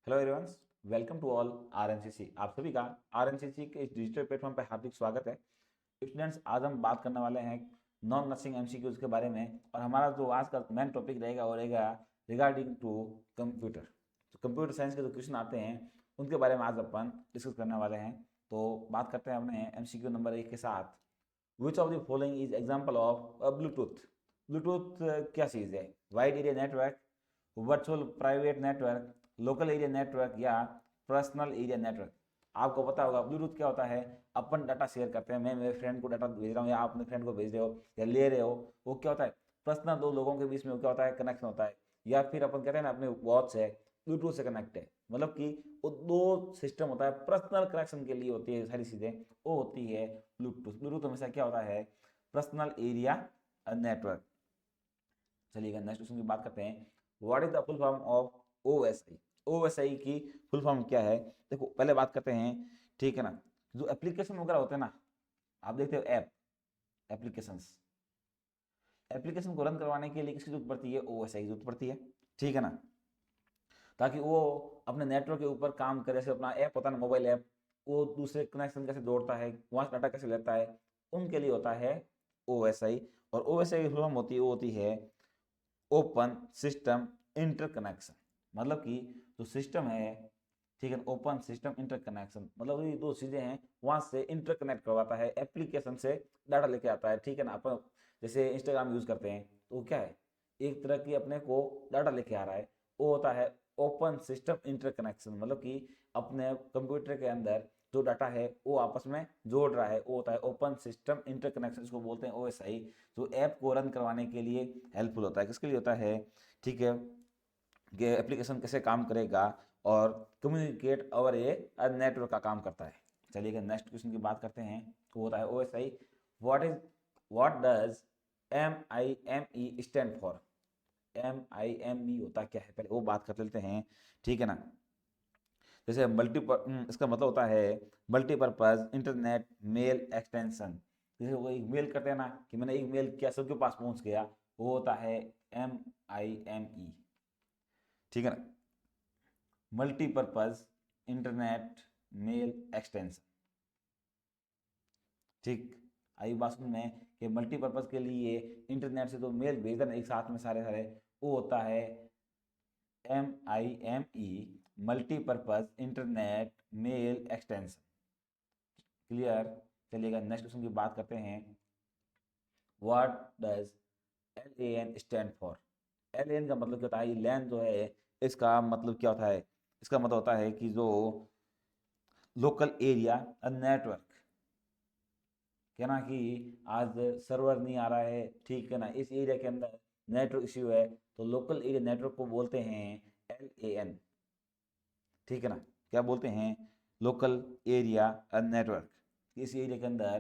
Hello everyone, welcome to all RNCC. आप सभी का आरएनसीसी के इस डिजिटल प्लेटफॉर्म पर हार्दिक स्वागत है। स्टूडेंट्स, आज हम बात करने वाले हैं नॉन नर्सिंग एमसीक्यूज के बारे में, और हमारा जो आज का मेन टॉपिक रहेगा वो रहेगा रिगार्डिंग टू कंप्यूटर। तो कंप्यूटर साइंस के जो क्वेश्चन आते हैं उनके बारे में आज अपन डिस्कस करने वाले हैं। तो बात करते हैं अपने एमसीक्यू नंबर 1 के साथ। विच of the following is example of Bluetooth. Bluetooth क्या चीज़ है? Wide area network, virtual private network, local area network या पर्सनल एरिया नेटवर्क। आपको पता होगा ब्लूटूथ क्या होता है। अपन डाटा शेयर करते हैं, मैं मेरे फ्रेंड को डाटा भेज रहा हूँ या आप अपने फ्रेंड को भेज रहे हो या ले रहे हो। वो क्या होता है? पर्सनल दो लोगों के बीच में क्या होता है? कनेक्शन होता है। या फिर अपन कहते हैं ना अपने वॉच है ब्लूटूथ से कनेक्ट है, मतलब कि वो दो सिस्टम होता है। पर्सनल कनेक्शन के लिए होती है सारी चीज़ें, वो होती है ब्लूटूथ। ब्लूटूथ हमेशा क्या होता है? Personal area network. चलिएगा नेक्स्ट क्वेश्चन की बात करते हैं। What is the full form of OSI? OSI की फुल फॉर्म क्या है? देखो पहले बात करते हैं, ठीक है ना। जो एप्लीकेशन वगैरह होते हैं ना, आप देखते हो ऐप, एप्लीकेशंस, एप्लीकेशन को रन करवाने के लिए किसकी जरूरत पड़ती है? ओएसआई की जरूरत पड़ती है, ठीक है ना। ताकि वो अपने नेटवर्क के ऊपर काम करे। जैसे अपना ऐप होता है ना, मोबाइल ऐप, वो दूसरे कनेक्शन कैसे जोड़ता है, वहाँ से डाटा कैसे लेता है, उनके लिए होता है ओएसआई। और ओएसआई की फुल फॉर्म होती है, वो होती है ओपन सिस्टम इंटरकनेक्शन। मतलब कि जो सिस्टम है, ठीक है, ओपन सिस्टम इंटरकनेक्शन मतलब ये दो चीजें हैं, वहां से इंटरकनेक्ट करवाता है, एप्लीकेशन से डाटा लेके आता है, ठीक है ना। अपन जैसे इंस्टाग्राम यूज करते हैं तो क्या है? एक तरह की अपने को डाटा लेके आ रहा है, वो होता है ओपन सिस्टम इंटरकनेक्शन। मतलब कि अपने कंप्यूटर के अंदर जो डाटा है वो आपस में जोड़ रहा है, वो होता है ओपन सिस्टम इंटरकनेक्शन, इसको बोलते हैं ओएसआई। जो ऐप को रन करवाने के लिए हेल्पफुल होता है। किसके लिए होता है? ठीक है, कि एप्लीकेशन कैसे काम करेगा और कम्युनिकेट ओवर ए नेटवर्क का काम करता है। चलिए नेक्स्ट क्वेश्चन की बात करते हैं। तो होता है OSI. What does M I M E stand for? M I M E होता क्या है, पहले वो बात कर लेते हैं, ठीक है ना। जैसे इसका मतलब होता है मल्टीपर्पज इंटरनेट मेल एक्सटेंशन। जैसे वो एक मेल करते हैं ना, कि मैंने एक मेल किया सबके पास पहुंच गया, वो होता है एम आई एम ई, ठीक है ना। मल्टीपर्पज इंटरनेट मेल एक्सटेंशन, ठीक। आई बात समझ में कि मल्टीपर्पज के लिए इंटरनेट से तो मेल भेज देना एक साथ में सारे सारे, वो होता है M I M E, multipurpose internet mail extension. Clear? चलिएगा नेक्स्ट क्वेश्चन की बात करते हैं। What does LAN stand for? LAN का मतलब क्या होता है? ये लैन जो है, इसका मतलब क्या होता है? इसका मतलब होता है कि जो लोकल एरिया नेटवर्क, क्या ना, कि आज सर्वर नहीं आ रहा है, ठीक है ना, इस एरिया के अंदर नेटवर्क इश्यू है, तो लोकल एरिया नेटवर्क को बोलते हैं LAN, ठीक है ना। क्या बोलते हैं? Local area network. इस एरिया के अंदर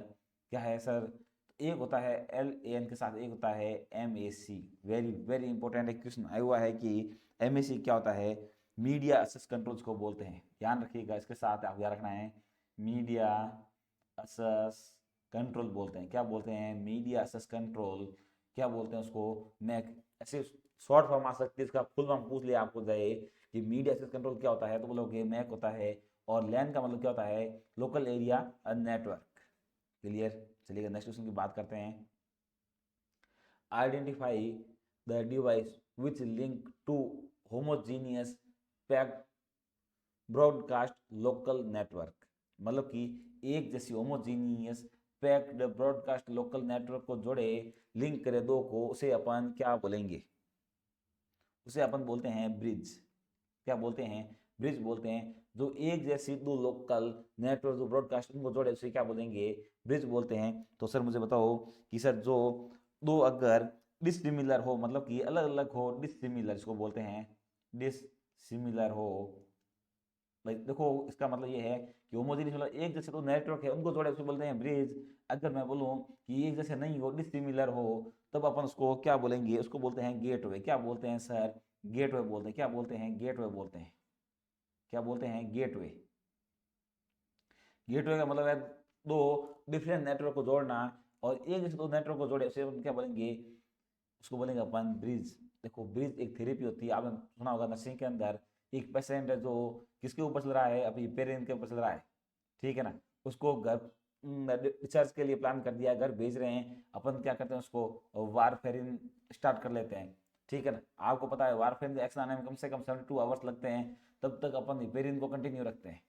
क्या है सर? एक होता है LAN के साथ एक होता है MAC। वेरी वेरी इंपॉर्टेंट एक क्वेश्चन आया हुआ है कि MAC क्या होता है? मीडिया एक्सेस कंट्रोल्स को बोलते हैं, ध्यान रखिएगा, इसके साथ आप याद रखना है। मीडिया एक्सेस कंट्रोल बोलते हैं, क्या बोलते हैं? Media access control. क्या बोलते हैं उसको? मैक। ऐसे शॉर्ट फॉर्म आ सकती है, इसका फुल फॉर्म पूछ लिया आपको जाए कि मीडिया एक्सेस कंट्रोल क्या होता है, तो बोलोगे मैक होता है। और लैन का मतलब क्या होता है? Local area network. क्लियर? चलिए नेक्स्ट क्वेश्चन की बात करते हैं। Identify the device which link to homogeneous packed broadcast local network. मतलब कि एक जैसी homogeneous packed broadcast local network को जोड़े, लिंक करे दो को, उसे अपन क्या बोलेंगे? उसे अपन बोलते हैं ब्रिज। क्या बोलते हैं? ब्रिज बोलते हैं। जो एक जैसी दो लोकल नेटवर्क जो ब्रॉडकास्टिंग को जोड़े, उसे क्या बोलेंगे? ब्रिज बोलते हैं। तो सर मुझे बताओ कि सर जो दो अगर डिसिमिलर हो, मतलब कि अलग अलग हो, डिसिमिलर इसको बोलते हैं, डिसिमिलर हो। भाई देखो इसका मतलब ये है कि होमोजेनियस मतलब एक जैसे दो नेटवर्क है उनको जोड़े, उसे बोलते हैं ब्रिज। अगर मैं बोलूं कि एक जैसे नहीं हो, डिसिमिलर हो, तब अपन उसको क्या बोलेंगे? उसको बोलते हैं गेटवे। क्या बोलते हैं सर? गेटवे बोलते हैं। क्या बोलते हैं? गेटवे बोलते हैं। क्या बोलते हैं? गेटवे। गेटवे का मतलब है दो डिफरेंट नेटवर्क को जोड़ना, और एक जैसे दो नेटवर्क को जोड़े उसे अपन क्या बोलेंगे? उसको बोलेंगे अपन ब्रिज। देखो ब्रिज एक थेरेपी होती है, आपने सुना होगा नर्सिंग के अंदर एक पेशेंट है जो किसके ऊपर चल रहा है, अभी पेरेंट के ऊपर चल रहा है, ठीक है ना, उसको घर डिस्चार्ज के लिए प्लान कर दिया, घर भेज रहे हैं, अपन क्या करते हैं उसको वारफेरिन स्टार्ट कर लेते हैं, ठीक है ना। आपको पता है वारफेरिन एक्शन आने में कम से कम 72 आवर्स लगते हैं, तब तक अपन हिपेरिन को कंटिन्यू रखते हैं,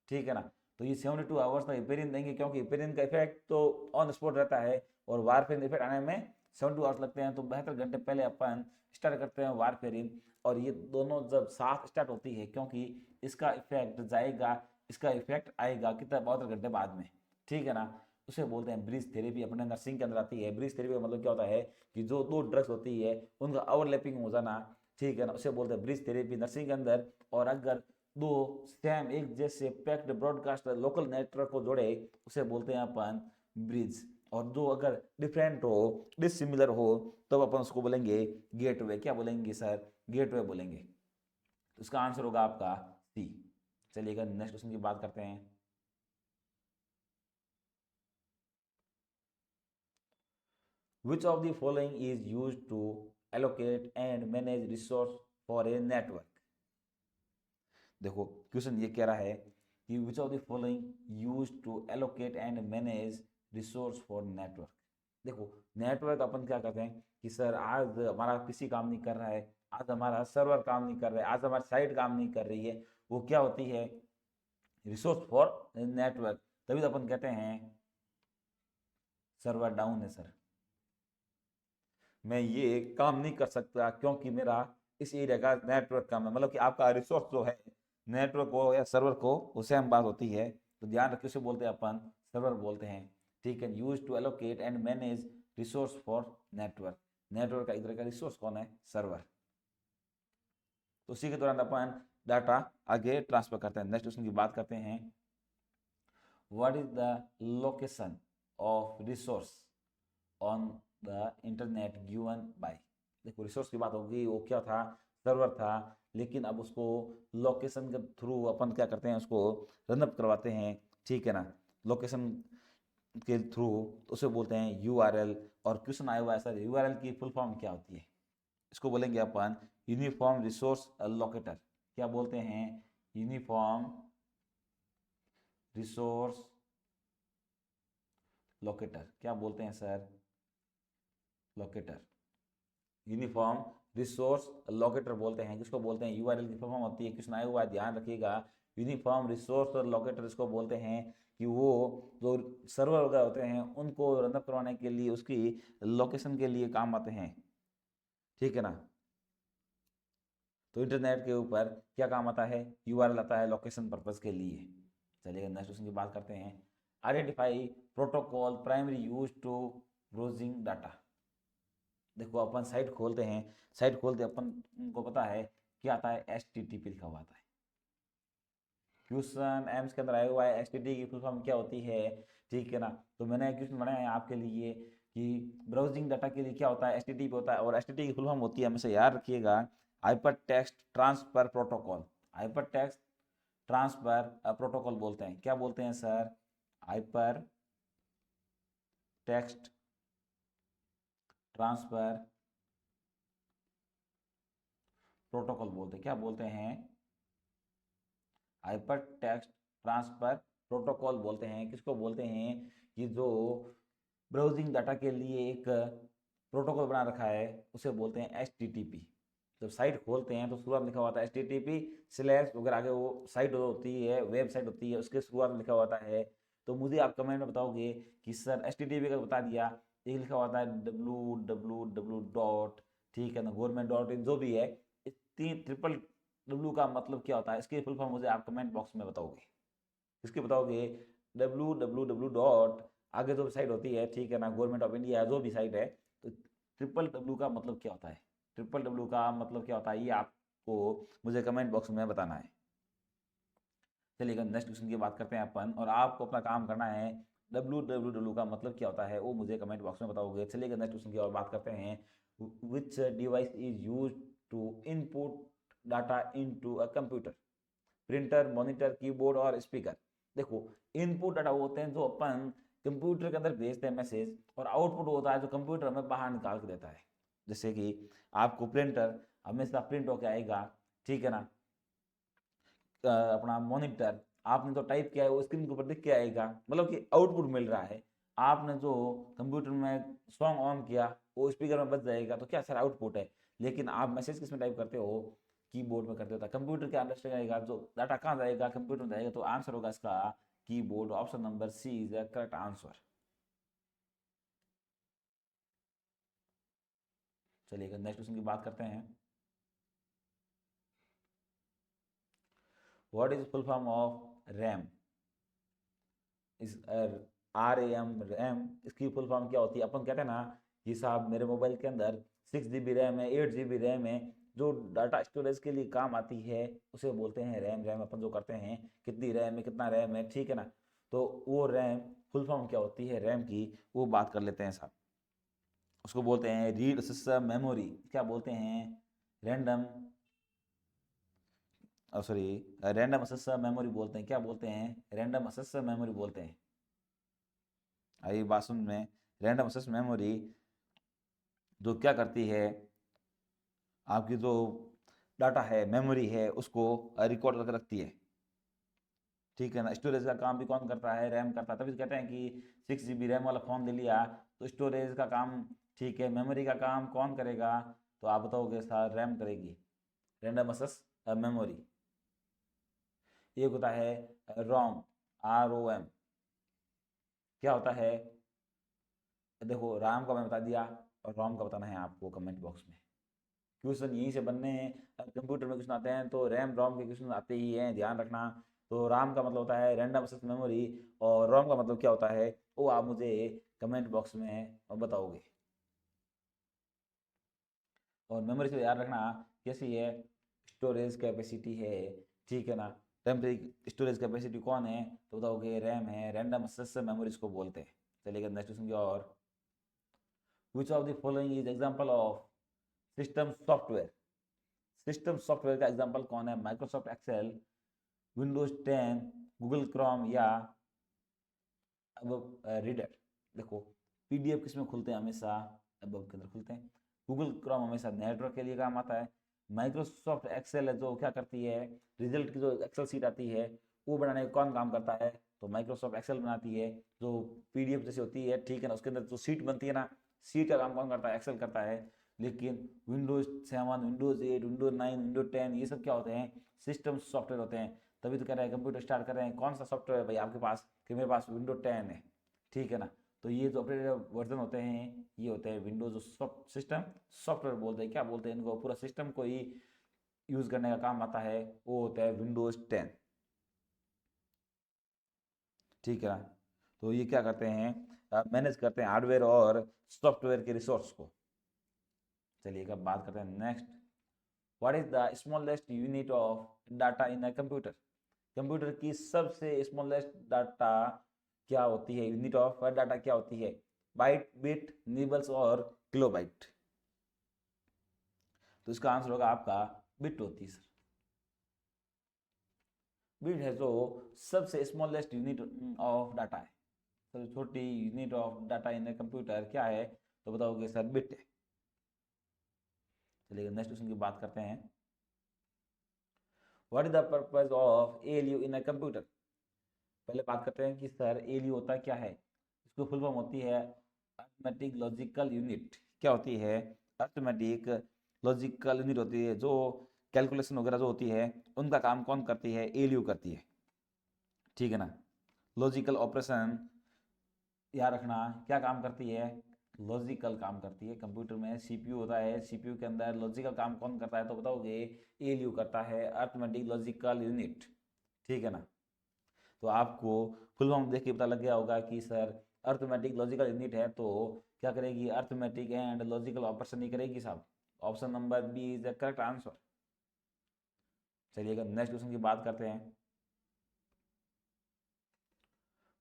ठीक है ना। तो ये 72 आवर्स तक हिपेरिन देंगे, क्योंकि हिपेरिन का इफेक्ट तो ऑन स्पॉट रहता है और वारफेरिन इफेक्ट आने में 72 आवर्स लगते हैं। तो 72 घंटे पहले अपन स्टार्ट करते हैं वारफेरिन, और ये दोनों जब साथ स्टार्ट होती है, क्योंकि इसका इफेक्ट जाएगा, इसका इफेक्ट आएगा कितना 72 घंटे बाद में, ठीक है ना। उसे बोलते हैं ब्रिज थेरेपी, अपने नर्सिंग के अंदर आती है। ब्रिज थेरेपी का मतलब क्या होता है कि जो दो ड्रग्स होती है उनका ओवरलैपिंग हो जाना, ठीक है ना, उसे बोलते हैं ब्रिज थेरेपी नर्सिंग के अंदर। और अगर दो सेम एक जैसे पैक्ड ब्रॉडकास्ट लोकल नेटवर्क को जोड़े, उसे बोलते हैं अपन ब्रिज। और जो अगर डिफरेंट हो, डिसिमिलर हो, तो अपन उसको बोलेंगे गेटवे। क्या बोलेंगे सर? गेटवे बोलेंगे। तो इसका आंसर होगा आपका सी। चलिएगा नेक्स्ट क्वेश्चन की बात करते हैं। Which of the following is used to allocate and manage resource for a network? देखो क्वेश्चन ये कह रहा है कि which of the following use to allocate and manage resource for network. देखो नेटवर्क अपन क्या कहते हैं कि सर आज हमारा पीसी काम नहीं कर रहा है, आज हमारा सर्वर काम नहीं कर रहा है, आज हमारी साइट काम नहीं कर रही है, वो क्या होती है? Resource for network. तभी तो अपन कहते हैं सर्वर डाउन है सर, मैं ये काम नहीं कर सकता क्योंकि मेरा इस एरिया का नेटवर्क कम है। मतलब कि आपका रिसोर्स जो है नेटवर्क को या सर्वर को, उसे हम बात होती है। तो ध्यान रखिए, उसे बोलते हैं अपन सर्वर बोलते हैं, ठीक है। Use to allocate and manage resource for network. Network का इधर का रिसोर्स कौन है? सर्वर। तो उसी के दौरान अपन डाटा आगे ट्रांसफर करते हैं। नेक्स्ट क्वेश्चन की बात करते हैं। What is the location of resource on the internet given by. देखो रिसोर्स की बात होगी, वो क्या था? सर्वर था, लेकिन अब उसको लोकेशन के थ्रू अपन क्या करते हैं, उसको रनअप करवाते हैं, ठीक है ना, लोकेशन के थ्रू। उसे बोलते हैं यूआरएल। और क्वेश्चन आया हुआ है सर यूआरएल की फुल फॉर्म क्या होती है? इसको बोलेंगे अपन यूनिफॉर्म रिसोर्स लोकेटर। क्या बोलते हैं? Uniform resource locator. क्या बोलते हैं sir? Locator. Uniform resource locator बोलते हैं। किसको बोलते हैं? यूआरएल की फॉर्म होती है। क्वेश्चन आया हुआ है, ध्यान रखिएगा। यूनिफॉर्म रिसोर्स लोकेटर इसको बोलते हैं कि वो जो सर्वर वगैरह होते हैं उनको रनअप करवाने के लिए, उसकी लोकेशन के लिए काम आते हैं, ठीक है ना। तो इंटरनेट के ऊपर क्या काम आता है? यूआरएल आता है लोकेशन पर्पज के लिए। चलिए नेक्स्ट क्वेश्चन की बात करते हैं। Identify protocol primary use to browsing data. देखो अपन साइट खोलते हैं, साइट खोलते अपन को पता है क्या आता है? HTTP लिखा हुआ आता है। क्वेश्चन एम्स के अंदर आया हुआ है HTTP की फुल फॉर्म क्या होती है, ठीक है ना। तो मैंने क्वेश्चन बनाया है आपके लिए कि ब्राउजिंग डाटा के लिए क्या होता है? HTTP होता है। और HTTP की फुल फॉर्म होती है, हमेशा याद रखिएगा, hyper text transfer protocol. Hyper text transfer protocol बोलते हैं। क्या बोलते हैं sir? Hyper text transfer protocol बोलते हैं। क्या बोलते हैं? हाइपर टेक्स्ट ट्रांसफर प्रोटोकॉल बोलते हैं। किसको बोलते हैं? कि जो ब्राउजिंग डाटा के लिए एक प्रोटोकॉल बना रखा है, उसे बोलते हैं HTTP। जब साइट खोलते हैं तो शुरुआत लिखा हुआ था HTTP स्लैश, अगर आगे वो साइट होती है, वेबसाइट होती है, उसके शुरुआत में लिखा हुआ है। तो मुझे आप कमेंट में बताओगे कि सर HTTP का बता दिया, एक लिखा हुआ था www डॉट, ठीक है ना, government.in, जो भी है, तीन ट्रिपल डब्ल्यू का मतलब क्या होता है? इसकी फुल फॉर्म मुझे आप कमेंट बॉक्स में बताओगे। इसके बताओगे www डॉट, आगे जो साइट होती है, ठीक है ना, गवर्नमेंट ऑफ इंडिया जो भी साइट है, तो ट्रिपल डब्ल्यू का मतलब क्या होता है? ट्रिपल डब्ल्यू का मतलब क्या होता है, ये आपको मुझे कमेंट बॉक्स में बताना है। चलिए नेक्स्ट क्वेश्चन की बात करते हैं अपन, और आपको अपना काम करना है। www का मतलब क्या होता है वो मुझे कमेंट बॉक्स में बताओगे। चलिए नेक्स्ट क्वेश्चन की और बात करते हैं। Which device is use to input data into a computer? Printer, monitor, keyboard और स्पीकर। देखो इनपुट डाटा वो होते हैं जो अपन कंप्यूटर के अंदर भेजते हैं मैसेज, और आउटपुट होता है जो कंप्यूटर हमें बाहर निकाल के देता है। जैसे कि आपको प्रिंटर हमेशा प्रिंट होके आएगा, ठीक है ना, अपना मॉनिटर आपने तो टाइप किया है वो स्क्रीन के ऊपर दिख के आएगा, मतलब कि आउटपुट मिल रहा है। आपने जो कंप्यूटर में सॉन्ग ऑन किया वो स्पीकर में बज जाएगा, तो क्या सर आउटपुट है। लेकिन आप मैसेज किस में टाइप करते हो, कीबोर्ड में करते हो। कंप्यूटर क्या अंडरस्टैंड आएगा, जो डाटा कहाँ जाएगा, कंप्यूटर में जाएगा। तो आंसर होगा इसका keyboard. Option number C is the correct answer. चलिए नेक्स्ट क्वेश्चन की बात करते हैं। What is full form of RAM. इस RAM रैम, इसकी फुल फॉर्म क्या होती है। अपन कहते हैं ना कि साहब मेरे मोबाइल के अंदर 6 GB रैम है, 8 GB रैम है, जो डाटा स्टोरेज के लिए काम आती है उसे बोलते हैं रैम। रैम अपन जो करते हैं कितनी रैम है, कितना रैम है, ठीक है ना। तो वो रैम फुल फॉर्म क्या होती है रैम की, वो बात कर लेते हैं साहब। उसको बोलते हैं रीड सिस्टम मेमोरी। क्या बोलते हैं, random sorry random access memory बोलते हैं। क्या बोलते हैं, रैंडम एक्सेस मेमोरी बोलते हैं। आई बात सुन में, रैंडम एक्सेस मेमोरी जो क्या करती है, आपकी जो डाटा है, मेमोरी है, उसको रिकॉर्ड करके रखती है, ठीक है ना। स्टोरेज का काम भी कौन करता है, रैम करता है। तभी तो कहते हैं कि 6 GB रैम वाला फ़ोन ले लिया तो स्टोरेज का काम ठीक है, मेमोरी का काम कौन करेगा। तो आप बताओगे सर रैम करेगी, रैंडम एक्सेस मेमोरी। एक होता है रोम, ROM। क्या होता है, देखो राम का मैं बता दिया और रोम का बताना है आपको कमेंट बॉक्स में। क्वेश्चन यहीं से बनने हैं। कंप्यूटर में क्वेश्चन आते हैं तो रैम रोम के क्वेश्चन आते ही हैं, ध्यान रखना। तो राम का मतलब होता है रैंडम एक्सेस मेमोरी, और रोम का मतलब क्या होता है वो आप मुझे कमेंट बॉक्स में बताओगे। और मेमोरी से याद रखना कैसी है, स्टोरेज कैपेसिटी है, ठीक है ना। टेम्परेरी स्टोरेज कैपेसिटी कौन है, तो बताओगे रैम है, रैंडम एक्सेस मेमोरी इसको बोलते हैं। चलिए नेक्स्ट क्वेश्चन की और। Which of the following is example of system software. System software का एग्जाम्पल कौन है, Microsoft Excel, Windows 10, Google Chrome या अब रीडर। देखो PDF किस में खुलते हैं, हमेशा अब के अंदर खुलते हैं। गूगल क्रोम हमेशा नेटवर्क के लिए काम आता है। माइक्रोसॉफ्ट एक्सेल है जो क्या करती है, रिजल्ट की जो एक्सेल सीट आती है वो बनाने का कौन काम करता है, तो माइक्रोसॉफ्ट एक्सेल बनाती है। जो PDF जैसी होती है, ठीक है ना, उसके अंदर जो सीट बनती है ना, सीट का काम कौन करता है, एक्सेल करता है। लेकिन विंडोज 7, विंडोज 8, विंडोज 9, विंडोज 10 ये सब क्या होते हैं, सिस्टम सॉफ्टवेयर होते हैं। तभी तो कह रहे हैं कंप्यूटर स्टार्ट कर रहे हैं, कौन सा सॉफ्टवेयर है भाई आपके पास, कि मेरे पास विंडोज 10 है, ठीक है ना। तो ये जो ऑपरेटिव वर्जन होते हैं ये होते हैं विंडोज सिस्टम सॉफ्टवेयर बोलते हैं। क्या बोलते हैं इनको, पूरा सिस्टम को ही यूज करने का काम आता है, वो होता है विंडोज 10, ठीक है ना। तो ये क्या करते हैं, मैनेज करते हैं हार्डवेयर और सॉफ्टवेयर के रिसोर्स को। चलिए अब बात करते हैं next. What is the smallest unit of data in a computer. Computer की सबसे स्मॉलेस्ट डाटा क्या होती है, यूनिट ऑफ डाटा क्या होती है, बाइट, बिट, निबल्स और किलोबाइट। तो इसका आंसर होगा आपका बिट होती है सर। बिट है जो सबसे स्मॉलेस्ट यूनिट ऑफ डाटा है, सबसे छोटी unit of data in computer क्या है, तो बताओगे सर बिट है। चलिए नेक्स्ट क्वेश्चन की बात करते हैं। What is the purpose of ALU in a computer. पहले बात करते हैं कि सर ALU होता क्या है। इसको फुल फॉर्म होती है अर्थमेटिक लॉजिकल यूनिट। क्या होती है, अर्थमेटिक लॉजिकल यूनिट होती है, जो कैलकुलेशन वगैरह जो होती है उनका काम कौन करती है, ALU करती है, ठीक है ना। लॉजिकल ऑपरेशन याद रखना क्या काम करती है, लॉजिकल काम करती है। कंप्यूटर में CPU होता है, CPU के अंदर लॉजिकल काम कौन करता है, तो बताओगे ALU करता है, अर्थमेटिक लॉजिकल यूनिट, ठीक है ना। तो आपको फुल फॉर्म देख के पता लग गया होगा कि सर अर्थमेटिक लॉजिकल यूनिट है तो क्या करेगी, अर्थमेटिक एंड लॉजिकल ऑपरेशन ही करेगी साहब। Option number B is the correct answer. चलिए अगर नेक्स्ट क्वेश्चन की बात करते हैं।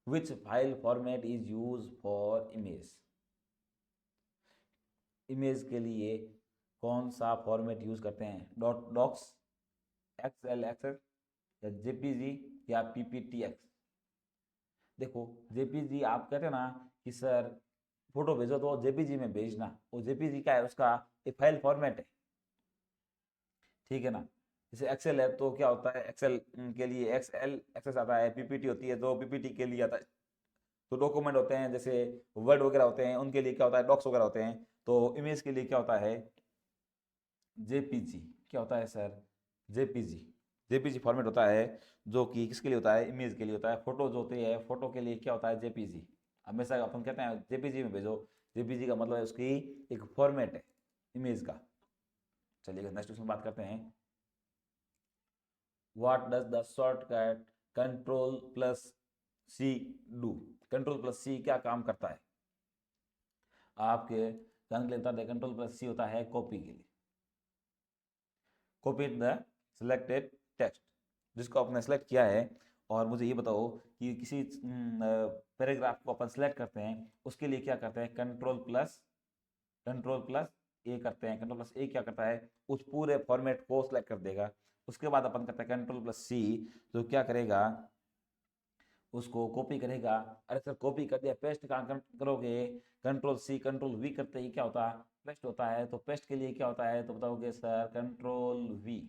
Which file format is use for image. Image के लिए कौन सा फॉर्मेट यूज करते हैं, डॉक्स, XLSX या JPG या PPTX। देखो JPG आप कहते हैं ना कि सर फोटो भेजो तो JPG में भेजना, वो JPG का है, उसका एक फाइल फॉर्मेट है, ठीक है ना। जैसे एक्सेल है तो क्या होता है, एक्सेल के लिए एक्सएल एक्सेस आता है, पीपीटी होती है तो पीपीटी के लिए आता है, तो डॉक्यूमेंट होते हैं जैसे वर्ड वगैरह होते हैं उनके लिए क्या होता है, डॉक्स वगैरह होते हैं, तो इमेज के लिए क्या होता है, जेपीजी। क्या होता है सर, जेपीजी। जेपीजी फॉर्मेट होता है जो कि किसके लिए होता है, इमेज के लिए होता है। फोटो जो होती है, फोटो के लिए क्या होता है, जेपीजी। हमेशा अपन कहते हैं जेपीजी में भेजो, जेपीजी का मतलब है उसकी एक फॉर्मेट है इमेज का। चलिए नेक्स्ट क्वेश्चन बात करते हैं। What does the shortcut control plus C do. Control plus C क्या काम करता है आपके जानने के लिए बता दें। कंट्रोल प्लस सी होता है कॉपी के लिए, कॉपी द सिलेक्टेड टेक्स्ट, जिसको आपने सेलेक्ट किया है। और मुझे ये बताओ कि किसी पैराग्राफ को अपन सेलेक्ट करते हैं उसके लिए क्या करते हैं, कंट्रोल प्लस ए करते हैं। कंट्रोल प्लस ए क्या करता है, उस पूरे फॉर्मेट को सिलेक्ट कर देगा। उसके बाद अपन करते हैं कंट्रोल प्लस सी, जो क्या करेगा, उसको कॉपी करेगा। अरे सर कॉपी कर दिया, पेस्ट कहाँ करोगे, कंट्रोल सी कंट्रोल वी करते ही क्या होता है, पेस्ट होता है। तो पेस्ट के लिए क्या होता है, तो बताओगे sir control V.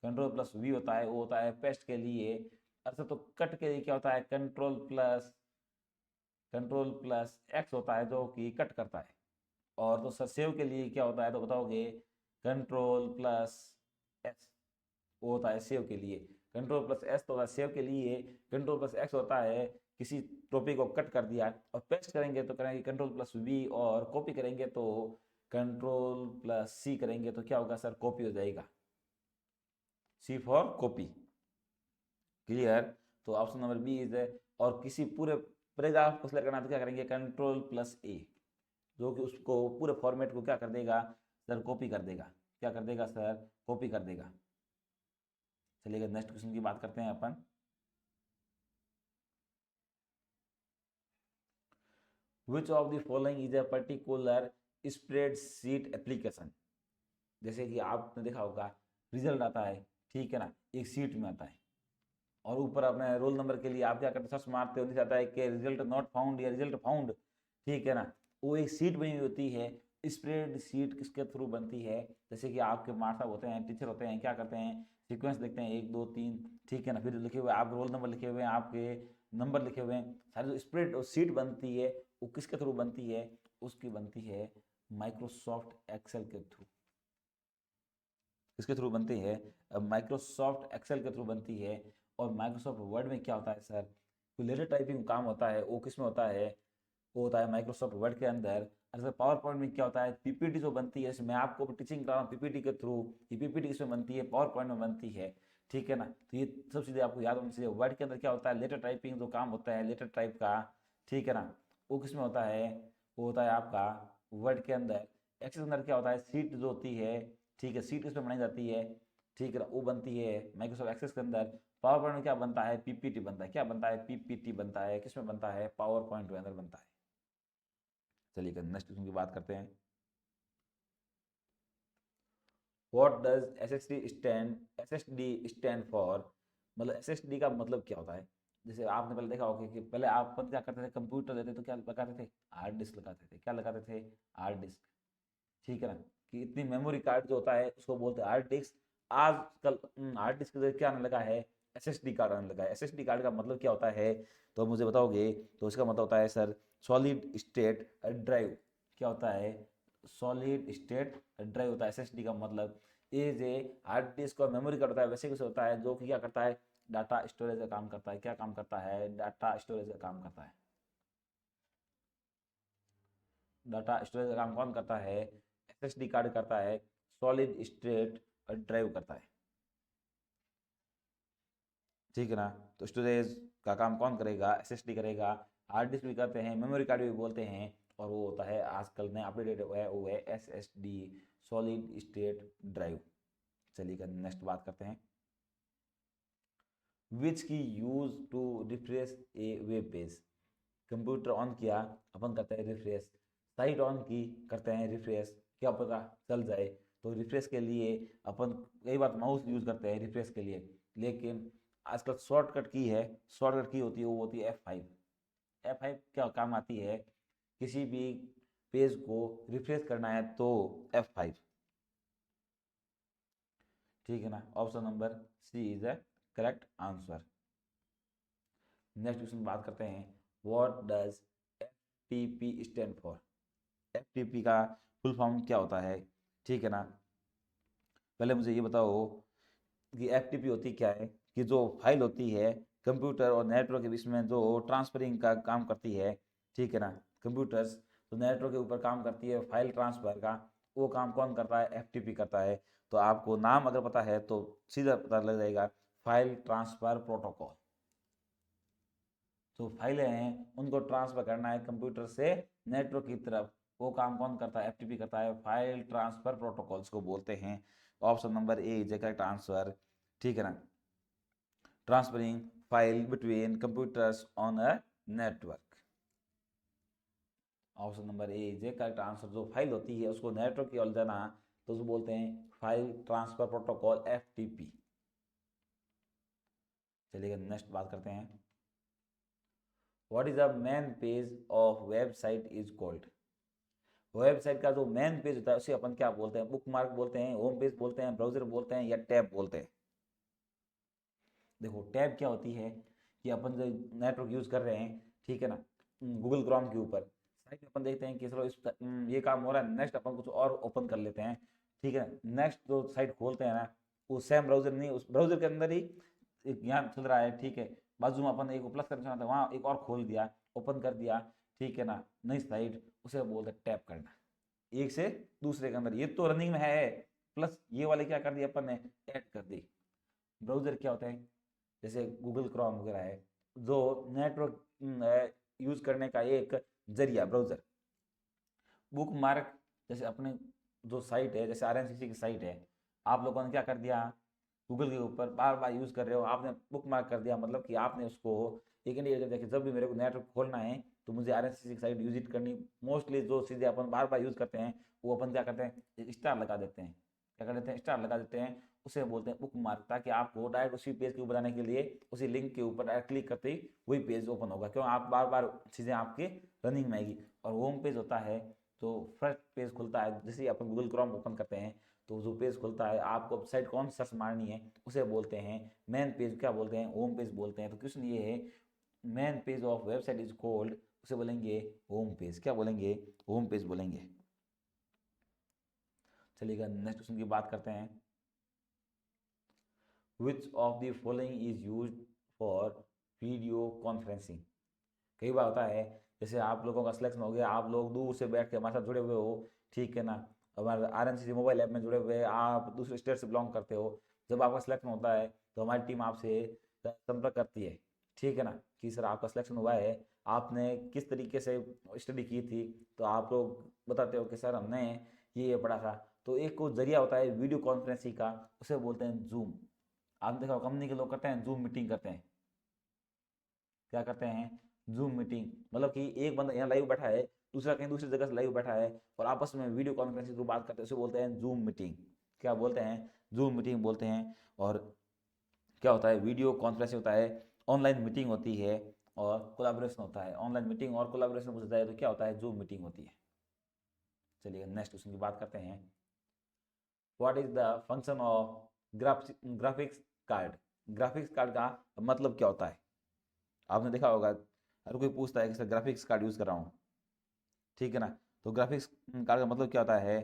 Control plus V होता है, वो होता है पेस्ट के लिए। अच्छा तो कट के लिए क्या होता है, कंट्रोल प्लस एक्स होता है जो कि कट करता है। और तो सर सेव के लिए क्या होता है, तो बताओगे कंट्रोल प्लस एस, वो होता है सेव के लिए। कंट्रोल प्लस एस तो होता है सेव के लिए, कंट्रोल प्लस एक्स होता है किसी टॉपिक को कट कर दिया। और पेस्ट करेंगे तो करेंगे कंट्रोल प्लस वी, और कॉपी करेंगे तो कंट्रोल प्लस सी करेंगे तो क्या होगा सर, कॉपी हो जाएगा। सी फॉर कॉपी, क्लियर। तो ऑप्शन नंबर बी इज है। और किसी पूरे पैराग्राफ को सिलेक्ट करना तो क्या करेंगे, कंट्रोल प्लस ए, जो कि उसको पूरे फॉर्मेट को क्या कर देगा सर, कॉपी कर देगा। क्या कर देगा सर, कॉपी कर देगा। चलिए नेक्स्ट क्वेश्चन की बात करते हैं अपन। Which of the following is a particular spreadsheet application. जैसे कि आपने देखा होगा रिजल्ट आता है, ठीक है ना, एक सीट में आता है, और ऊपर अपने रोल नंबर के लिए आप क्या करते हैं, सर्च मारते हो, नीचे आता है कि रिजल्ट नॉट फाउंड या रिजल्ट फाउंड, ठीक है ना। वो एक सीट बनी हुई होती है। स्प्रेड सीट किसके थ्रू बनती है, जैसे कि आपके मार्क्स साहब होते हैं, टीचर होते हैं, क्या करते हैं, सीक्वेंस देखते हैं 1 2 3, ठीक है ना, फिर लिखे हुए आप रोल नंबर लिखे हुए हैं, आपके नंबर लिखे हुए हैं, सारी जो स्प्रेड सीट बनती है वो किसके थ्रू बनती है, उसकी बनती है माइक्रोसॉफ्ट एक्सेल के थ्रू। किसके थ्रू बनती है, माइक्रोसॉफ्ट एक्सेल के थ्रू बनती है। और माइक्रोसॉफ्ट वर्ड में क्या होता है सर, कोई लेटर टाइपिंग काम होता है, वो किस में होता है, वो होता है माइक्रोसॉफ्ट वर्ड के अंदर। अगर पावर पॉइंट में क्या होता है, पीपीटी जो बनती है, मैं आपको टीचिंग करा रहा हूँ पीपीटी के थ्रू, ये पीपीटी किसमें बनती है, पावर पॉइंट में बनती है, ठीक है ना। तो ये सब चीज़ें आपको याद होनी चाहिए। वर्ड के अंदर क्या होता है, लेटर टाइपिंग जो काम होता है लेटर टाइप का, ठीक है ना, वो किस में होता है, वो होता है आपका वर्ड के अंदर। एक्सेल के अंदर क्या होता है, सीट जो होती है, ठीक है, सीट किसमें बनाई जाती है, ठीक है ना, वो बनती है माइक्रोसॉफ्ट एक्सेस के अंदर। पावर पॉइंट में क्या बनता है, पीपीटी बनता है। क्या बनता है, पीपीटी बनता है, किसमें बनता है, पावर पॉइंट के अंदर बनता है। चलिए नेक्स्ट क्वेश्चन की बात करते हैं। What does SSD stand for. मतलब एसएसडी का मतलब क्या होता है। जैसे आपने पहले देखा होगा कि पहले आप क्या करते थे, कंप्यूटर लेते तो क्या लगाते थे, हार्ड डिस्क लगाते थे। क्या लगाते थे, हार्ड डिस्क, ठीक है ना, कि इतनी मेमोरी कार्ड जो होता है उसको बोलते हैं हार्ड डिस्क। आजकल हार्ड डिस्क क्या आने लगा है, एसएसडी कार्ड आने लगा है। एसएसडी कार्ड का मतलब क्या होता है, तो मुझे बताओगे। तो इसका मतलब होता है सर सॉलिड स्टेट ड्राइव। क्या होता है, सॉलिड स्टेट ड्राइव होता है एसएसडी का मतलब। ये जो हार्ड डिस्क और मेमोरी कार्ड होता है वैसे कुछ होता है जो कि क्या करता है, डाटा स्टोरेज का काम करता है। क्या काम करता है, डाटा स्टोरेज का काम करता है। डाटा स्टोरेज का काम कौन करता है, एसएसडी कार्ड करता है, सॉलिड स्टेट ड्राइव करता है, ठीक है ना। तो स्टोरेज का काम कौन करेगा, एसएसडी करेगा। हार्ड डिस्क भी करते हैं, मेमोरी कार्ड भी बोलते हैं, और वो होता है आजकल नया अपडेटेड हुआ है, वो है एसएसडी, सॉलिड स्टेट ड्राइव। चलिए नेक्स्ट बात करते हैं। Which key use to refresh a web page. Computer on किया, अपन करते हैं रिफ्रेश। साइट ऑन की, करते हैं रिफ्रेश, क्या पता चल जाए। तो रिफ्रेश के लिए अपन कई बार माउस यूज करते हैं रिफ्रेश के लिए, लेकिन आजकल शॉर्टकट की है, शॉर्टकट की होती है, वो होती है F5। F5 क्या काम आती है, किसी भी पेज को रिफ्रेश करना है तो F5। ठीक है ना, option number C is the correct answer. Next question बात करते हैं, what does FTP stand for. FTP का फुल फॉर्म क्या होता है, ठीक है ना। पहले मुझे ये बताओ कि एफटीपी होती क्या है, कि जो फाइल होती है कंप्यूटर और नेटवर्क के बीच में जो ट्रांसफरिंग का काम करती है, ठीक है ना। कंप्यूटर्स तो नेटवर्क के ऊपर काम करती है फाइल ट्रांसफर का, वो काम कौन करता है, एफटीपी करता है। तो आपको नाम अगर पता है तो सीधा पता लग जाएगा, फाइल ट्रांसफर प्रोटोकॉल। जो फाइलें हैं उनको ट्रांसफर करना है कंप्यूटर से नेटवर्क की तरफ, वो काम कौन करता है, एफटीपी करता है, फाइल ट्रांसफर प्रोटोकॉल्स को बोलते हैं। Option number A is correct answer, ठीक है ना। Transferring file between computers on a network, option number A is correct answer. जो फाइल होती है उसको नेटवर्क की ओर जाना तो उसको बोलते हैं फाइल ट्रांसफर प्रोटोकॉल, एफटीपी। चलिए नेक्स्ट बात करते हैं, what is the main page of website is called. Website का जो मेन पेज होता है उसे अपन क्या बोलते हैं, बुक मार्क बोलते हैं, होम पेज बोलते हैं, ब्राउजर बोलते हैं, या टैब बोलते हैं। देखो टैब क्या होती है, कि अपन जो नेटवर्क यूज कर रहे हैं, ठीक है ना, गूगल क्रोम के ऊपर साइट में अपन देखते हैं कि चलो ये काम हो रहा है, नेक्स्ट अपन कुछ और ओपन कर लेते हैं, ठीक है। नेक्स्ट जो साइट खोलते हैं ना, वो सेम ब्राउजर नहीं, उस ब्राउजर के अंदर ही एक यहाँ चल रहा है, ठीक है, बाजू में अपन एक प्लस करना चाहते हैं, वहाँ एक और खोल दिया, ओपन कर दिया, ठीक है ना, नई साइट, उसे बोलते हैं टैप करना, एक से दूसरे के अंदर। ये तो रनिंग में है, प्लस ये वाले क्या कर दिया अपन ने, ऐड कर दी। ब्राउजर क्या होते हैं, जैसे गूगल क्रोम वगैरह है, जो नेटवर्क यूज करने का एक जरिया ब्राउजर। बुक मार्क, जैसे अपने जो साइट है, जैसे आरएनसीसी की साइट है, आप लोगों ने क्या कर दिया, गूगल के ऊपर बार बार यूज कर रहे हो, आपने बुक मार्क कर दिया, मतलब कि आपने उसको एक इंडिकेटर देखिए, जब भी मेरे को नेटवर्क खोलना है तो मुझे आरएनसीसी की साइट विजिट करनी। मोस्टली जो चीज़ें अपन बार बार यूज करते हैं वो अपन क्या करते हैं, स्टार लगा देते हैं, क्या कर देते हैं, स्टार लगा देते हैं, उसे बोलते हैं बुक मार्क। ताकि आपको डायरेक्ट उसी पेज के ऊपर आने के लिए उसी लिंक के ऊपर डायरेक्ट क्लिक करते ही वही पेज ओपन होगा, क्यों, आप बार बार चीज़ें आपके रनिंग में आएगी। और होम पेज होता है तो फर्स्ट पेज खुलता है, जैसे ही अपन गूगल क्रोम ओपन करते हैं तो जो पेज खुलता है, आपको साइट कौन सा सर्च मारनी है उसे बोलते हैं मेन पेज, क्या बोलते हैं, होम पेज बोलते हैं। तो क्वेश्चन ये है, main page of website is called, उसे बोलेंगे होम पेज, क्या बोलेंगे, होम पेज बोलेंगे। चलिएगा नेक्स्ट क्वेश्चन की बात करते हैं, which of the following is used for video conferencing. कई बार होता है, जैसे आप लोगों का सिलेक्शन हो गया, आप लोग दूर से बैठ के हमारे साथ जुड़े हुए हो, ठीक है ना, हमारे आरएनसीसी मोबाइल ऐप में जुड़े हुए, आप दूसरे स्टेट से बिलोंग करते हो, जब आपका सिलेक्शन होता है तो हमारी टीम आपसे संपर्क करती है, ठीक है ना, कि सर आपका सिलेक्शन हुआ है, आपने किस तरीके से स्टडी की थी, तो आप लोग बताते हो कि सर हमने ये पढ़ा था। तो एक को जरिया होता है वीडियो कॉन्फ्रेंसिंग का, उसे बोलते हैं जूम। आपने देखा कंपनी के लोग करते हैं जूम मीटिंग करते हैं, क्या करते हैं, जूम मीटिंग, मतलब कि एक बंदा यहाँ लाइव बैठा है, दूसरा कहीं दूसरी जगह से लाइव बैठा है, और आपस में वीडियो कॉन्फ्रेंसिंग के थ्रू बात करते हैं, उसे बोलते हैं जूम मीटिंग। क्या बोलते हैं, जूम मीटिंग बोलते हैं। और क्या होता है, वीडियो कॉन्फ्रेंसिंग होता है, ऑनलाइन मीटिंग होती है, और कोलाबोरेशन होता है। ऑनलाइन मीटिंग और कोलाबोरेशन पूछा जाए तो क्या होता है, जूम मीटिंग होती है। चलिए नेक्स्ट क्वेश्चन की बात करते हैं, what is the function of graphics card. Graphics card का मतलब क्या होता है, आपने देखा होगा, हर कोई पूछता है कि सर ग्राफिक्स कार्ड यूज़ कर रहा हूँ, ठीक है ना। तो ग्राफिक्स कार्ड का मतलब क्या होता है,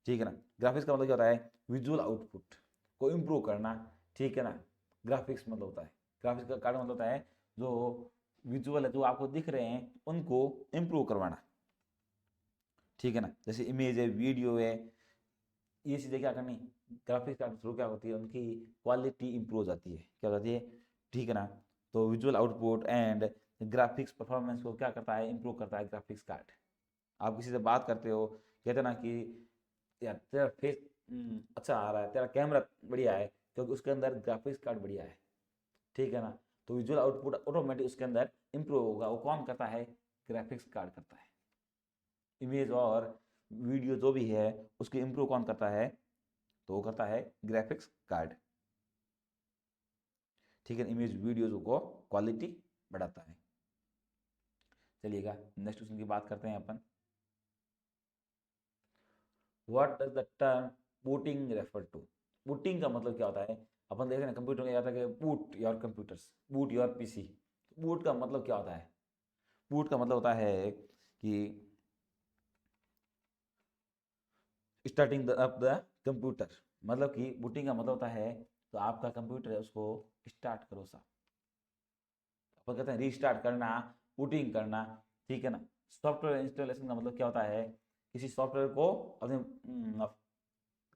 ठीक है ना, ग्राफिक्स का मतलब क्या होता है, विजुअल आउटपुट को इम्प्रूव करना, ठीक है ना। ग्राफिक्स मतलब होता है, ग्राफिक्स का कार्ड मतलब होता है जो विजुअल है, जो आपको दिख रहे हैं उनको इम्प्रूव करवाना, ठीक है ना। जैसे इमेज है, वीडियो है, ये चीज़ें क्या करनी, ग्राफिक्स कार्ड के थ्रू क्या होती है, उनकी क्वालिटी इंप्रूव हो जाती है, क्या हो जाती है, ठीक है ना। तो visual output and graphics performance को क्या करता है, इंप्रूव करता है ग्राफिक्स कार्ड। आप किसी से बात करते हो, कहते ना कि यार तेरा फेस अच्छा आ रहा है, तेरा कैमरा बढ़िया है, क्योंकि उसके अंदर ग्राफिक्स कार्ड बढ़िया है, ठीक है ना। तो विजुअल आउटपुट ऑटोमेटिक उसके अंदर इंप्रूव होगा, वो कौन करता है, ग्राफिक्स कार्ड करता है। इमेज और वीडियो जो भी है उसको इम्प्रूव कौन करता है, तो वो करता है ग्राफिक्स कार्ड, ठीक है। इमेज वीडियोज को क्वालिटी बढ़ाता है। चलिएगा नेक्स्ट क्वेश्चन की बात करते हैं अपन, what does the term booting refer to. Booting का मतलब क्या होता है, अपन देखते हैं ना कंप्यूटर में आता है कि boot your computers, boot your PC. Boot का मतलब क्या होता है, बूट का मतलब होता है कि स्टार्टिंग अप द कंप्यूटर, मतलब कि बूटिंग का मतलब होता है तो आपका कंप्यूटर है उसको स्टार्ट करो सा, अपन कहते हैं रीस्टार्ट करना, बूटिंग करना, ठीक है ना। सॉफ्टवेयर इंस्टॉलेशन का मतलब क्या होता है, किसी सॉफ्टवेयर को अपने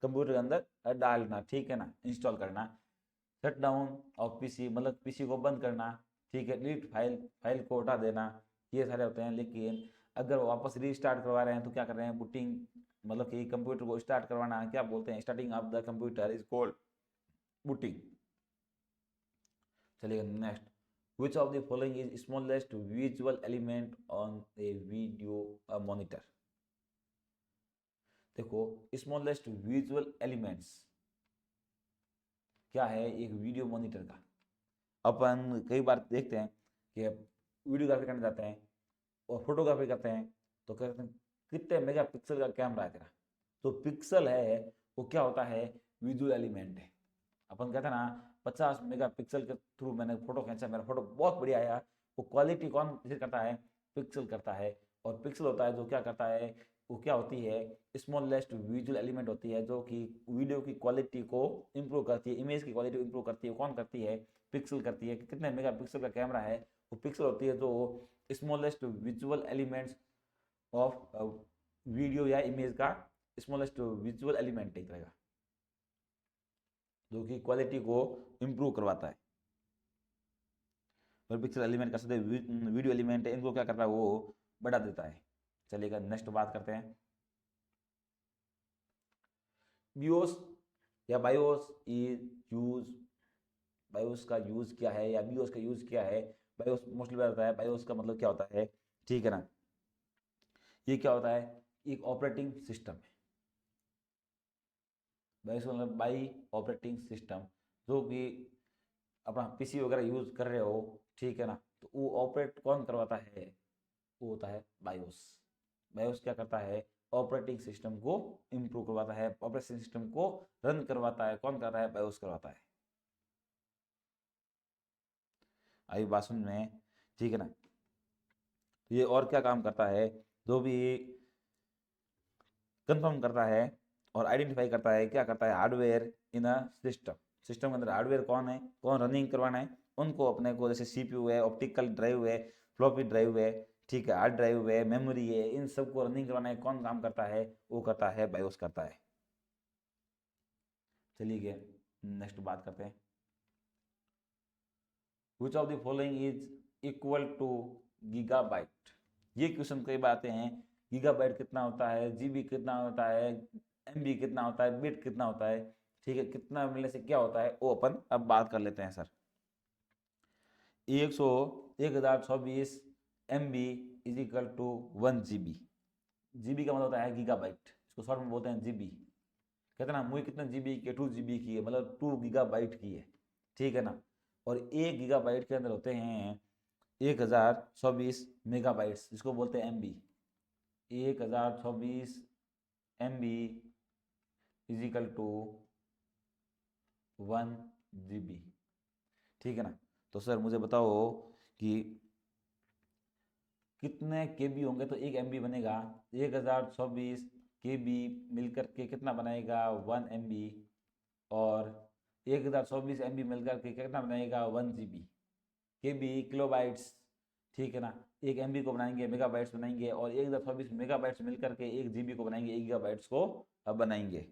कंप्यूटर के अंदर डालना, ठीक है ना, इंस्टॉल करना। शट डाउन ऑफ पीसी मतलब पीसी को बंद करना, ठीक है। डिलीट फाइल को हटा देना, ये सारे होते हैं। लेकिन अगर वापस रीस्टार्ट करवा रहे हैं तो क्या कर रहे हैं, बूटिंग, मतलब कि कंप्यूटर को स्टार्ट करवाना क्या बोलते हैं, starting of the computer is called booting. चलिए next, which of the following is smallest visual element on a video monitor। देखो स्मॉलेस्ट विजुअल एलिमेंट्स क्या है एक वीडियो मॉनिटर का। अपन कई बार देखते हैं कि वीडियोग्राफी करने जाते हैं और फोटोग्राफी करते हैं तो कहते हैं कितने मेगा पिक्सल का कैमरा है तेरा। तो पिक्सल है वो क्या होता है, विजुअल एलिमेंट है। अपन कहते हैं ना 50 मेगा पिक्सल के थ्रू मैंने फोटो खींचा, मेरा फोटो बहुत बढ़िया आया, वो क्वालिटी कौन करता है, पिक्सल करता है। और पिक्सल होता है जो क्या करता है, वो क्या होती है, स्मॉलेस्ट विजुअल एलिमेंट होती है जो कि वीडियो की क्वालिटी को इंप्रूव करती है, इमेज की क्वालिटी को इंप्रूव करती है। कौन करती है, पिक्सल करती है। कि कितने मेगा पिक्सल का कैमरा है, वो पिक्सल होती है जो smallest visual elements of video या इमेज का स्मॉलेस्ट विजुअल एलिमेंट रहेगा जो कि क्वालिटी को इंप्रूव करवाता है। पर पिक्सल एलिमेंट का सदे वीडियो एलिमेंट है, इनको क्या करता है, वो बढ़ा देता है। चलिएगा नेक्स्ट बात करते हैं, बियोस या बायोस इज यूज, बायोस का यूज क्या है या बियोस का यूज क्या है। बायोस मोस्टली बताता है, बायोस का मतलब क्या होता है, ठीक है ना। ये क्या होता है, एक ऑपरेटिंग सिस्टम है। बायोस मतलब बाई ऑपरेटिंग सिस्टम, जो कि अपना पीसी वगैरह यूज कर रहे हो, ठीक है ना, तो वो ऑपरेट कौन करवाता है, वो होता है बायोस। बायोस क्या करता है, ऑपरेटिंग सिस्टम को इम्प्रूव करवाता है, ऑपरेटिंग सिस्टम को रन करवाता है। कौन कर रहा है, बायोस करवाता है। आई बात समझ में, ठीक है ना। तो ये और क्या काम करता है, जो भी कंफर्म करता है और आइडेंटिफाई करता है, क्या करता है, hardware in a system. System के अंदर हार्डवेयर कौन है, कौन रनिंग करवाना है, उनको अपने को, जैसे सीपीयू है, ऑप्टिकल ड्राइव है, फ्लॉपी ड्राइव है, ठीक है, हार्ड ड्राइव है, मेमोरी है, इन सब को रनिंग करवाना है। कौन काम करता है, वो करता है बायोस करता है। चलिए नेक्स्ट बात करते हैं, which of the following is equal to gigabyte. ये क्वेश्चन कई बार आते हैं, गीगाबाइट कितना होता है, जीबी कितना होता है, एमबी कितना होता है, बिट कितना होता है, ठीक है, कितना मिलने से क्या होता है, वो अपन अब बात कर लेते हैं sir. 1024 M B is equal to 1 GB। GB का मतलब होता है गीगाबाइट, इसको शॉर्ट में बोलते हैं जीबी। कहते हैं ना मुझे कितने जीबी की, 2 GB की है, मतलब 2 GB की है, ठीक है ना। और 1 GB के अंदर होते हैं 1024 मेगाबाइट्स, जिसको बोलते हैं MB. 1024 MB is equal to 1 GB, ठीक है ना। तो सर मुझे बताओ कि कितने केबी होंगे तो 1 MB बनेगा। 1024 KB मिलकर के कितना बनाएगा, 1 MB। और 1024 MB मिलकर के कितना बनाएगा, 1 GB। केबी किलोबाइट्स, ठीक है ना। 1 MB को बनाएंगे मेगाबाइट्स बनाएंगे, और 1024 मेगाबाइट्स मिलकर के 1 GB को बनाएंगे, 1 GB को अब बनाएंगे।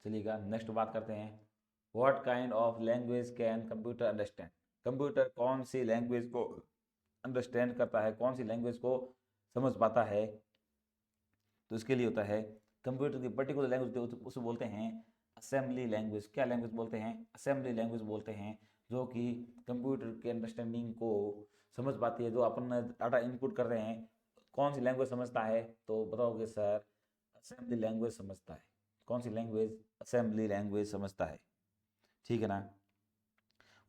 चलिएगा नेक्स्ट बात करते हैं, what kind of language can computer understand. Computer कौन सी लैंग्वेज को अंडरस्टैंड करता है, कौन सी लैंग्वेज को समझ पाता है। तो इसके लिए होता है कंप्यूटर की पर्टिकुलर लैंग्वेज, उसे बोलते हैं असेंबली लैंग्वेज। क्या लैंग्वेज बोलते हैं, असेंबली लैंग्वेज बोलते हैं, जो कि कंप्यूटर के अंडरस्टैंडिंग को समझ पाती है। जो अपन डाटा इनपुट कर रहे हैं, कौन सी लैंग्वेज समझता है, तो बताओगे सर असेंबली लैंग्वेज समझता है। कौन सी लैंग्वेज, असेंबली लैंग्वेज समझता है, ठीक है ना।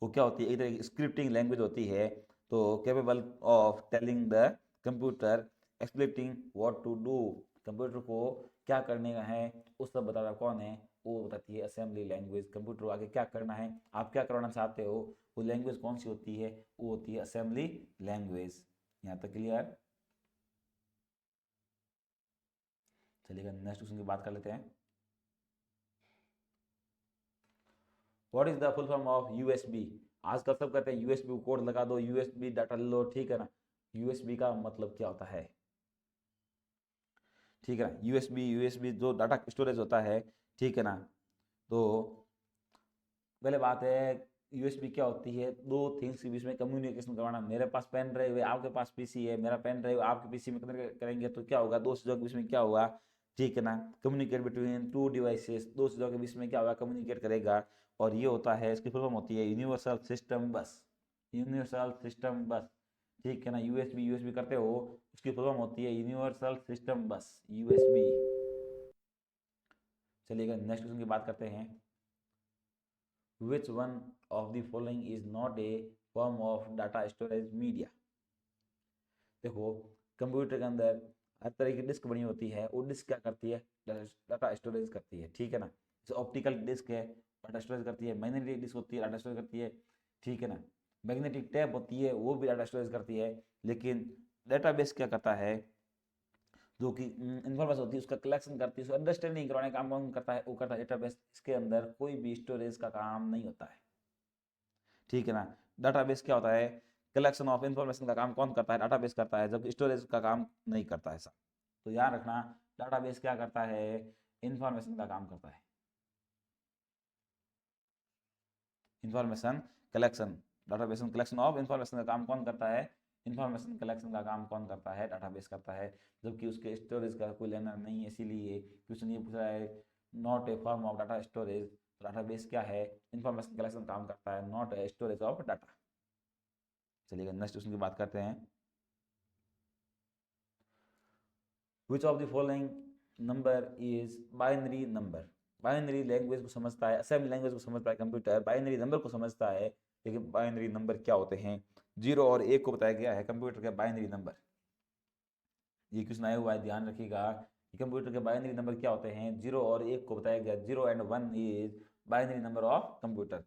वो क्या होती है, एक तरह की स्क्रिप्टिंग लैंग्वेज होती है, तो capable of telling the computer एक्सप्लेटिंग व्हाट टू डू। कंप्यूटर को क्या करने का है वो सब बताता कौन है, वो बताती है असेंबली लैंग्वेज। कंप्यूटर को आगे क्या करना है, आप क्या करवाना चाहते हो, वो लैंग्वेज कौन सी होती है, वो होती है असेंबली लैंग्वेज। यहाँ तक क्लियर। चलिएगा नेक्स्ट क्वेश्चन की बात कर लेते हैं। What is the full form of USB. आजकल सब कहते हैं यूएसबी को कोड लगा दो, यूएसबी डाटा ले लो, ठीक है ना। यूएसबी का मतलब क्या होता है, ठीक है ना। यूएसबी जो डाटा स्टोरेज होता है, ठीक है ना। तो पहले बात है यूएसबी क्या होती है, दो थिंग्स के बीच में कम्युनिकेशन करवाना। मेरे पास पेन ड्राइव है, आपके पास पीसी है, मेरा पेन ड्राइव आपके पीसी में कनेक्ट करेंगे तो क्या होगा, दो चीज़ों के बीच में क्या होगा, ठीक है ना। कम्युनिकेट बिटवीन टू डिवाइसेस, दो चीज़ों के बीच में क्या होगा, कम्युनिकेट करेगा। और ये होता है, इसकी फुल फॉर्म होती है यूनिवर्सल सिस्टम बस। यूनिवर्सल सिस्टम बस, ठीक है ना। यूएसबी करते हो, उसकी फुल फॉर्म होती है यूनिवर्सल सिस्टम बस, यूएसबी। चलिएगा नेक्स्ट क्वेश्चन की बात करते हैं। Which one of the following is not a form of data storage media। देखो कंप्यूटर के अंदर हर तरह की डिस्क बनी होती है, वो डिस्क क्या करती है, डाटा स्टोरेज करती है, ठीक है ना। जैसे ऑप्टिकल डिस्क है, डाटा स्टोरेज करती है। मैग्नेटिक डिस्क होती है, डाटा स्टोरेज करती है, ठीक है ना। मैग्नेटिक टैप होती है, वो भी डाटा स्टोरेज करती है। लेकिन डेटाबेस क्या करता है, जो कि इन्फॉर्मेशन होती है उसका कलेक्शन करती है, उसको अंडरस्टैंडिंग करवाने का काम कौन करता है, वो करता है डेटाबेस। इसके अंदर कोई भी स्टोरेज का काम नहीं होता है, ठीक है ना। डाटाबेस क्या होता है, कलेक्शन ऑफ इंफॉर्मेशन का काम कौन करता है, डाटाबेस करता है, जबकि स्टोरेज का काम नहीं करता है ऐसा। तो याद रखना, डाटाबेस क्या करता है, इंफॉर्मेशन का काम करता है, information collection. Database collection of information का काम कौन करता है, इंफॉर्मेशन कलेक्शन का काम कौन करता है, डाटाबेस करता है। जबकि उसके स्टोरेज का कोई लेना नहीं है, इसीलिए क्वेश्चन ये पूछ रहा है not a form of data storage. Database क्या है, इंफॉर्मेशन कलेक्शन काम करता है, not a storage of data. चलिए नेक्स्ट क्वेश्चन की बात करते हैं। Which of the following number is binary number. Binary language को समझता है, असेंबली लैंग्वेज को समझता है कंप्यूटर, बाइनरी नंबर को समझता है, लेकिन बाइनरी नंबर क्या होते हैं, 0 और 1 को बताया गया है कंप्यूटर के बाइनरी नंबर। ये क्वेश्चन आया हुआ है, ध्यान रखिएगा कि कंप्यूटर के बाइनरी नंबर क्या होते हैं, 0 और 1 को बताया गया। 0 and 1 is binary number of computer.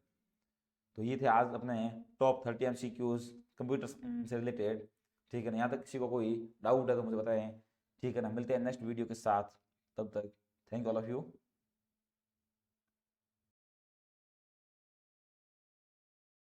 तो ये थे आज अपने टॉप 30 MCQs कंप्यूटर से रिलेटेड, ठीक है ना। यहाँ तक किसी को कोई डाउट है तो मुझे बताएं, ठीक है ना। मिलते हैं नेक्स्ट वीडियो के साथ, तब तक थैंक ऑल ऑफ यू।